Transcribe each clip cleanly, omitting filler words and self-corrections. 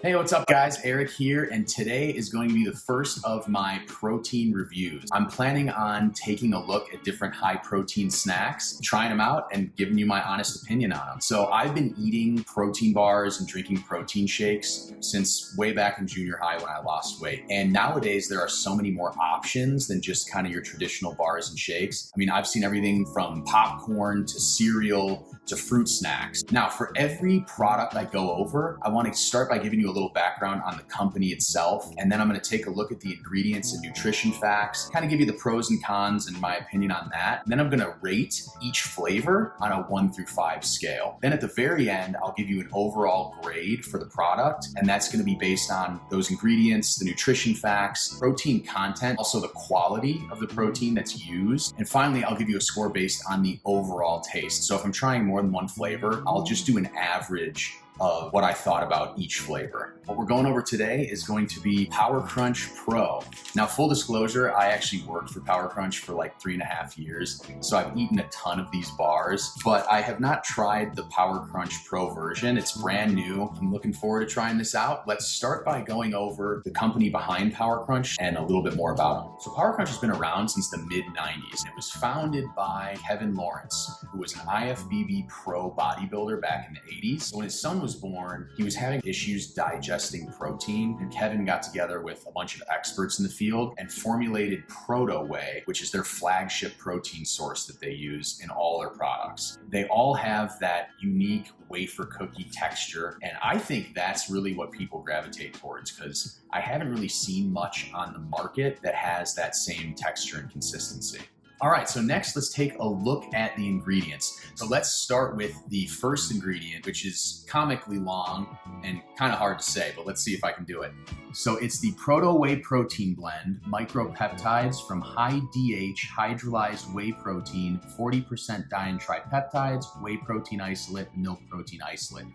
Hey, what's up guys? Eric here, and today is going to be the first of my protein reviews. I'm planning on taking a look at different high protein snacks, trying them out, and giving you my honest opinion on them. So I've been eating protein bars and drinking protein shakes since way back in junior high when I lost weight. And nowadays there are so many more options than just kind of your traditional bars and shakes. I mean, I've seen everything from popcorn to cereal to fruit snacks. Now, for every product I go over, I want to start by giving you a little background on the company itself, and then I'm going to take a look at the ingredients and nutrition facts, kind of give you the pros and cons and my opinion on that. And then I'm going to rate each flavor on a 1 through 5 scale. Then at the very end, I'll give you an overall grade for the product, and that's going to be based on those ingredients, the nutrition facts, protein content, also the quality of the protein that's used. And finally, I'll give you a score based on the overall taste. So if I'm trying more than one flavor, I'll just do an average of what I thought about each flavor. What we're going over today is going to be Power Crunch Pro. Now, full disclosure, I actually worked for Power Crunch for like 3.5 years, so I've eaten a ton of these bars, but I have not tried the Power Crunch Pro version. It's brand new. I'm looking forward to trying this out. Let's start by going over the company behind Power Crunch and a little bit more about them. So Power Crunch has been around since the mid-90s. It was founded by Kevin Lawrence, who was an IFBB pro bodybuilder back in the 80s. So when his son was born, he was having issues digesting protein, and Kevin got together with a bunch of experts in the field and formulated Proto Whey, which is their flagship protein source that they use in all their products. They all have that unique wafer cookie texture, and I think that's really what people gravitate towards, because I haven't really seen much on the market that has that same texture and consistency. All right, so next let's take a look at the ingredients. So let's start with the first ingredient, which is comically long and kind of hard to say, but let's see if I can do it. So it's the Proto Whey Protein Blend, micropeptides from high DH hydrolyzed whey protein, 40% diene tripeptides, whey protein isolate, milk protein isolate.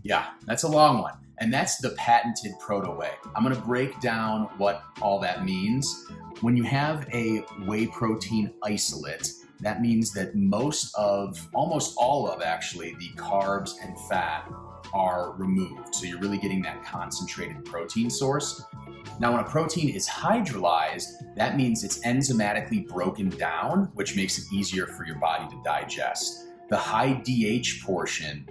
Yeah, that's a long one. And that's the patented Proto Whey. I'm gonna break down what all that means. When you have a whey protein isolate, that means that almost all of actually, the carbs and fat are removed. So you're really getting that concentrated protein source. Now, when a protein is hydrolyzed, that means it's enzymatically broken down, which makes it easier for your body to digest. The high DH portion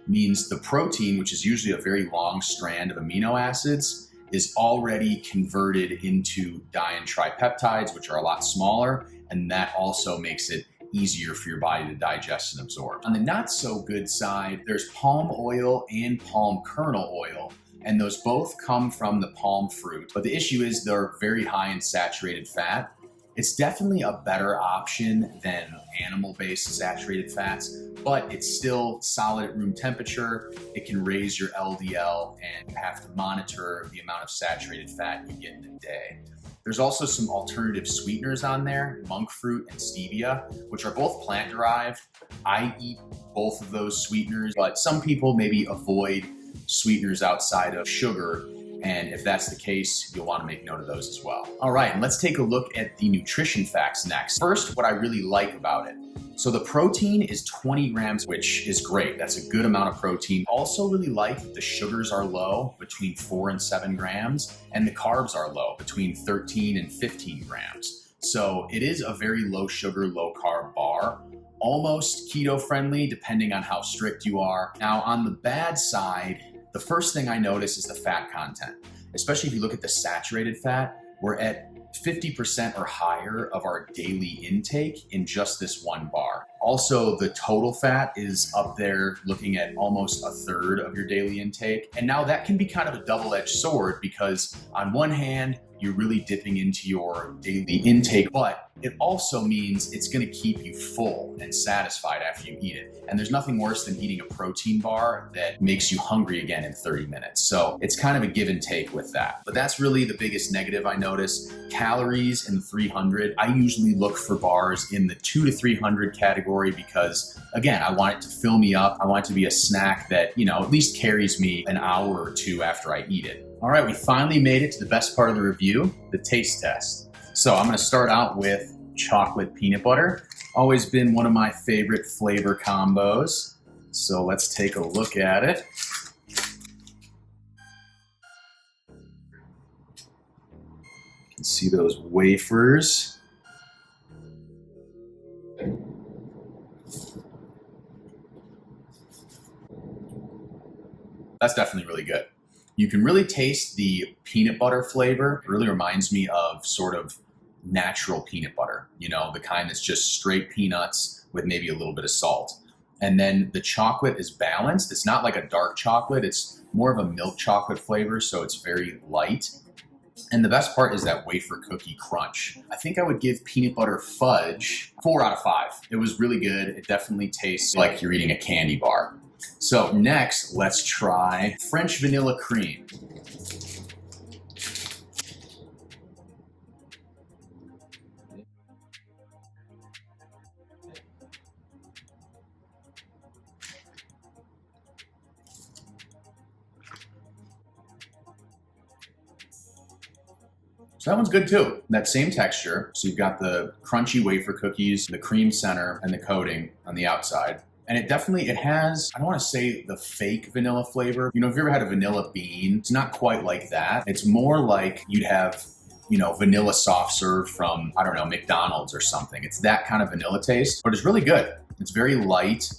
means the protein, which is usually a very long strand of amino acids, is already converted into diene tripeptides, which are a lot smaller, and that also makes it easier for your body to digest and absorb. On the not so good side, there's palm oil and palm kernel oil, and those both come from the palm fruit. But the issue is they're very high in saturated fat. It's definitely a better option than animal-based saturated fats, but it's still solid at room temperature. It can raise your LDL, and you have to monitor the amount of saturated fat you get in a day. There's also some alternative sweeteners on there, monk fruit and stevia, which are both plant-derived. I eat both of those sweeteners, but some people maybe avoid sweeteners outside of sugar. And if that's the case, you'll want to make note of those as well. All right, and let's take a look at the nutrition facts next. First, what I really like about it. So the protein is 20 grams, which is great. That's a good amount of protein. Also really like that the sugars are low, between 4 and 7 grams, and the carbs are low, between 13 and 15 grams. So it is a very low sugar, low carb bar. Almost keto friendly, depending on how strict you are. Now, on the bad side, the first thing I notice is the fat content, especially if you look at the saturated fat. We're at 50% or higher of our daily intake in just this one bar. Also, the total fat is up there looking at almost 1/3 of your daily intake. And now that can be kind of a double-edged sword, because on one hand, you're really dipping into your daily intake, but it also means it's going to keep you full and satisfied after you eat it. And there's nothing worse than eating a protein bar that makes you hungry again in 30 minutes. So it's kind of a give and take with that. But that's really the biggest negative I notice. Calories in the 300. I usually look for bars in the 200 to 300 category because, again, I want it to fill me up. I want it to be a snack that, at least carries me an hour or two after I eat it. All right, we finally made it to the best part of the review, the taste test. So I'm going to start out with chocolate peanut butter. Always been one of my favorite flavor combos. So let's take a look at it. You can see those wafers. That's definitely really good. You can really taste the peanut butter flavor. It really reminds me of sort of natural peanut butter, you know, the kind that's just straight peanuts with maybe a little bit of salt. And then the chocolate is balanced. It's not like a dark chocolate. It's more of a milk chocolate flavor, so it's very light. And the best part is that wafer cookie crunch. I think I would give peanut butter fudge 4 out of 5. It was really good. It definitely tastes like you're eating a candy bar. So next, let's try French vanilla cream. So that one's good too. That same texture. So you've got the crunchy wafer cookies, the cream center, and the coating on the outside. And it has, I don't want to say the fake vanilla flavor. You know, if you ever had a vanilla bean, it's not quite like that. It's more like you'd have, you know, vanilla soft serve from, I don't know, McDonald's or something. It's that kind of vanilla taste, but it's really good. It's very light.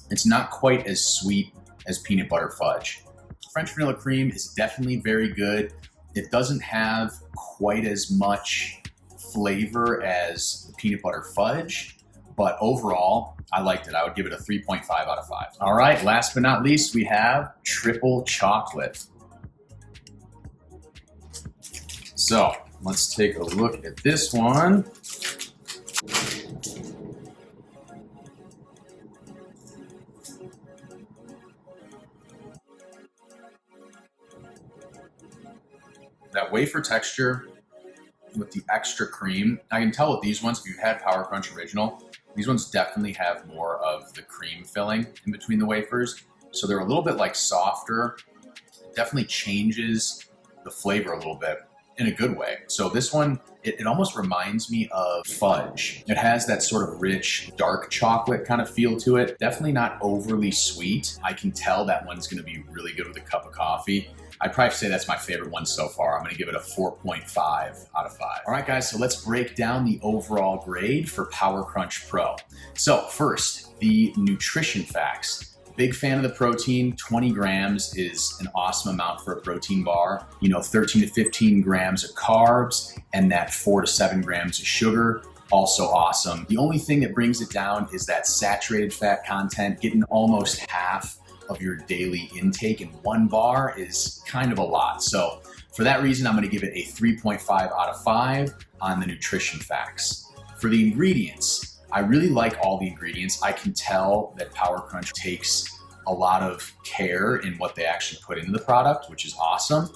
It's not quite as sweet as peanut butter fudge. French vanilla cream is definitely very good. It doesn't have quite as much flavor as the peanut butter fudge, but overall, I liked it. I would give it a 3.5 out of 5. All right, last but not least, we have triple chocolate. So let's take a look at this one. That wafer texture with the extra cream. I can tell with these ones, if you've had Power Crunch Original, these ones definitely have more of the cream filling in between the wafers. So they're a little bit like softer. It definitely changes the flavor a little bit in a good way. So this one, it almost reminds me of fudge. It has that sort of rich, dark chocolate kind of feel to it. Definitely not overly sweet. I can tell that one's gonna be really good with a cup of coffee. I'd probably say that's my favorite one so far. I'm gonna give it a 4.5 out of 5. All right, guys, so let's break down the overall grade for Power Crunch Pro. So first, the nutrition facts. Big fan of the protein. 20 grams is an awesome amount for a protein bar. You know, 13 to 15 grams of carbs and that 4 to 7 grams of sugar. Also awesome. The only thing that brings it down is that saturated fat content. Getting almost half of your daily intake in one bar is kind of a lot. So for that reason, I'm gonna give it a 3.5 out of 5 on the nutrition facts. For the ingredients, I really like all the ingredients. I can tell that Power Crunch takes a lot of care in what they actually put into the product, which is awesome.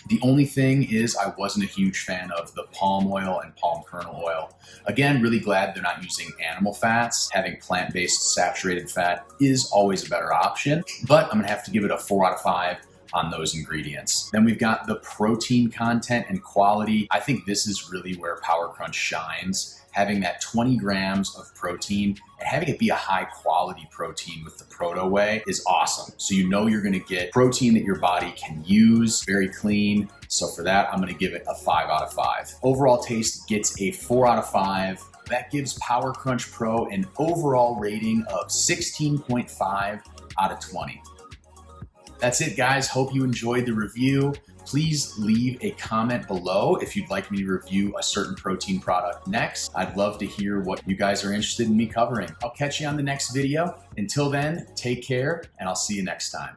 The only thing is I wasn't a huge fan of the palm oil and palm kernel oil. Again, really glad they're not using animal fats. Having plant-based saturated fat is always a better option, but I'm gonna have to give it a 4 out of 5 on those ingredients. Then we've got the protein content and quality. I think this is really where Power Crunch shines. Having that 20 grams of protein and having it be a high quality protein with the Proto Whey is awesome. So you know you're gonna get protein that your body can use, very clean. So for that, I'm gonna give it a 5 out of 5. Overall taste gets a 4 out of 5. That gives Power Crunch Pro an overall rating of 16.5 out of 20. That's it, guys. Hope you enjoyed the review. Please leave a comment below if you'd like me to review a certain protein product next. I'd love to hear what you guys are interested in me covering. I'll catch you on the next video. Until then, take care, and I'll see you next time.